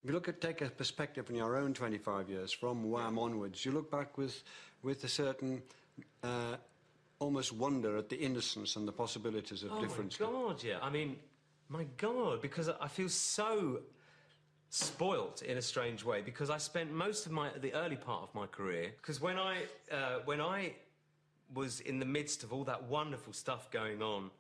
If you take a perspective on your own 25 years, from Wham onwards, you look back with a certain almost wonder at the innocence and the possibilities of difference. Oh, my God, yeah. I mean, my God, because I feel so spoilt in a strange way, because I spent most of the early part of my career, because when I was in the midst of all that wonderful stuff going on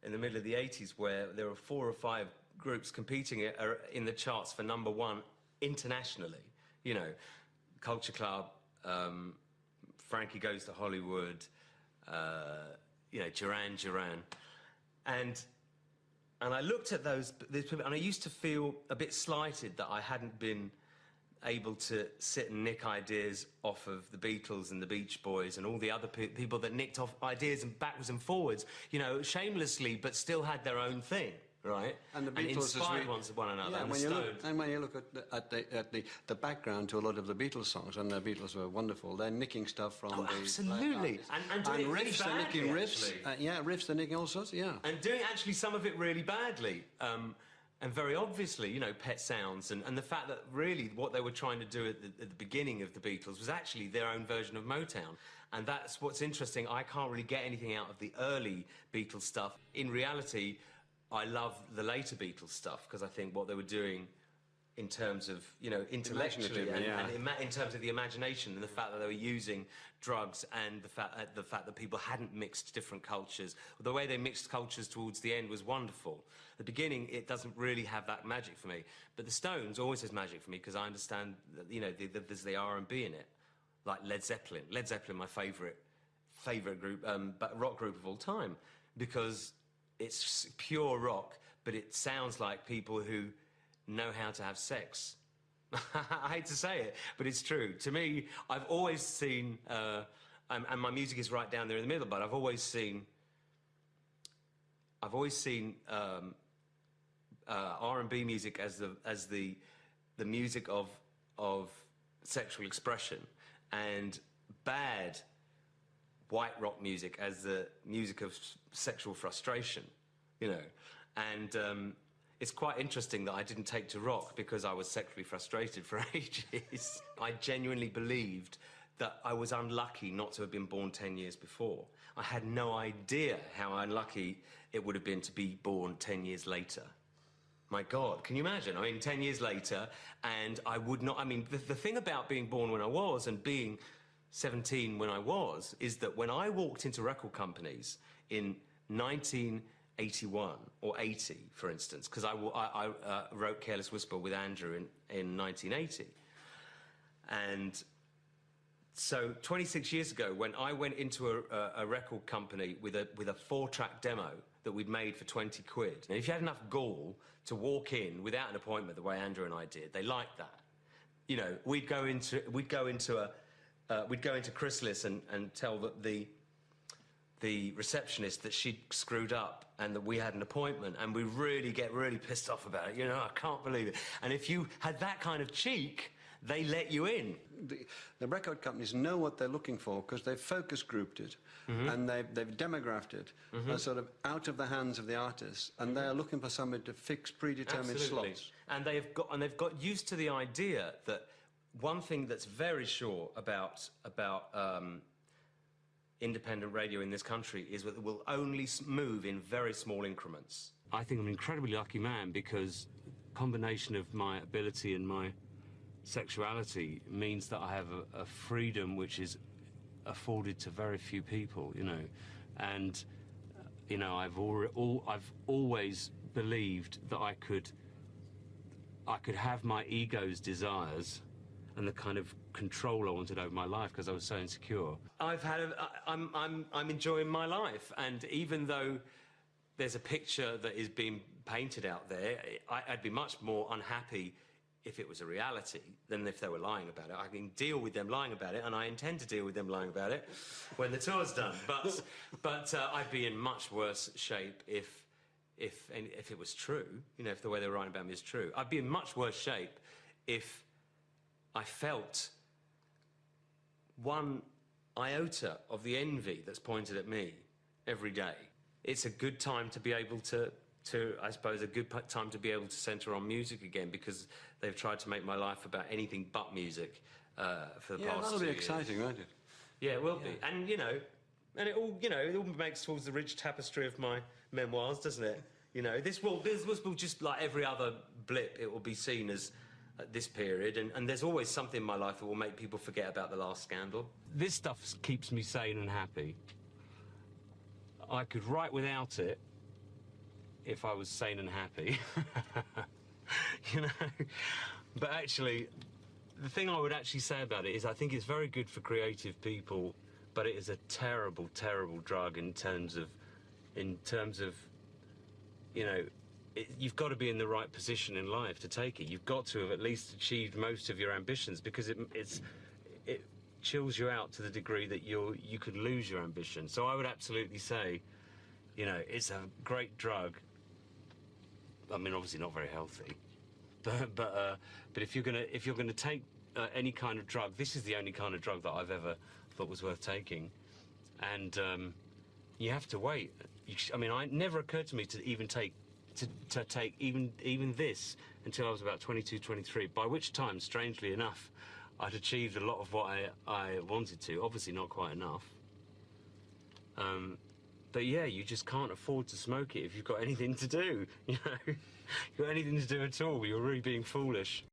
in the middle of the 80s, where there were 4 or 5 groups competing in the charts for #1 internationally, you know, Culture Club, Frankie Goes to Hollywood, you know, Duran, and I looked at these people, and I used to feel a bit slighted that I hadn't been able to sit and nick ideas off of the Beatles and the Beach Boys and all the other people that nicked off ideas and backwards and forwards, you know, shamelessly, but still had their own thing, right? And the Beatles inspired one another. Yeah, and when you look at the background to a lot of the Beatles songs, and the Beatles were wonderful, they're nicking stuff from the absolutely, and doing riffs, really they're nicking riffs, actually. Riffs, they're nicking all sorts, yeah, and doing actually some of it really badly. And very obviously, you know, Pet Sounds, and the fact that really what they were trying to do at the beginning of the Beatles was actually their own version of Motown. And that's what's interesting. I can't really get anything out of the early Beatles stuff. In reality, I love the later Beatles stuff, because I think what they were doing in terms of, you know, intellectually and in terms of the imagination, and the fact that they were using drugs, and the fact that people hadn't mixed different cultures. The way they mixed cultures towards the end was wonderful. At the beginning, it doesn't really have that magic for me. But the Stones always has magic for me, because I understand that, you know, there's the R&B in it. Like Led Zeppelin. Led Zeppelin, my favourite group, but rock group of all time, because it's pure rock, but it sounds like people who know how to have sex. I hate to say it, but it's true. To me, I've always seen, and my music is right down there in the middle, but I've always seen R&B music as the music of sexual expression, and bad white rock music as the music of sexual frustration, you know, and it's quite interesting that I didn't take to rock because I was sexually frustrated for ages. I genuinely believed that I was unlucky not to have been born 10 years before. I had no idea how unlucky it would have been to be born 10 years later. My God, can you imagine? I mean, 10 years later, and I would not... I mean, the thing about being born when I was and being 17 when I was is that when I walked into record companies in 1981 or 80, for instance, because I wrote Careless Whisper with Andrew in 1980. And so 26 years ago, when I went into a record company with a 4-track demo that we'd made for 20 quid, and if you had enough gall to walk in without an appointment the way Andrew and I did, they liked that. You know, we'd go into Chrysalis and tell the receptionist that she'd screwed up and that we had an appointment, and we really get pissed off about it. You know, I can't believe it. And if you had that kind of cheek, they let you in. The record companies know what they're looking for because they've focus grouped it, and they've demographed it as sort of out of the hands of the artists, and they're looking for somebody to fix predetermined slots. And they've got used to the idea that one thing that's very sure about independent radio in this country is that it will only move in very small increments. I think I'm an incredibly lucky man, because a combination of my ability and my sexuality means that I have a freedom which is afforded to very few people, you know. And, you know, I've always believed that I could have my ego's desires and the kind of control I wanted over my life because I was so insecure. I'm enjoying my life, and even though there's a picture that is being painted out there, I'd be much more unhappy if it was a reality than if they were lying about it. I can deal with them lying about it, and I intend to deal with them lying about it when the tour's done. But I'd be in much worse shape if it was true. You know, if the way they were writing about me is true. I'd be in much worse shape if I felt one iota of the envy that's pointed at me every day. It's a good time to be able to to, I suppose, a good time to be able to centre on music again, because they've tried to make my life about anything but music for the past 2 years. Yeah, that'll be exciting, won't it? Yeah, it will be. And, and it all makes towards the rich tapestry of my memoirs, doesn't it? This will just, like every other blip, it will be seen as this period, and there's always something in my life that will make people forget about the last scandal. This stuff keeps me sane and happy. I could write without it if I was sane and happy. But actually, the thing I would actually say about it is I think it's very good for creative people, but it is a terrible, terrible drug in terms of you've got to be in the right position in life to take it. You've got to have at least achieved most of your ambitions, because it chills you out to the degree that you could lose your ambition. So I would absolutely say, it's a great drug. I mean, obviously not very healthy, but if you're gonna take any kind of drug, this is the only kind of drug that I've ever thought was worth taking, and you have to wait. I mean, it never occurred to me to even take even this until I was about 22, 23, by which time, strangely enough, I'd achieved a lot of what I wanted to. Obviously not quite enough. But yeah, you just can't afford to smoke it if you've got anything to do, You've got anything to do at all, you're really being foolish.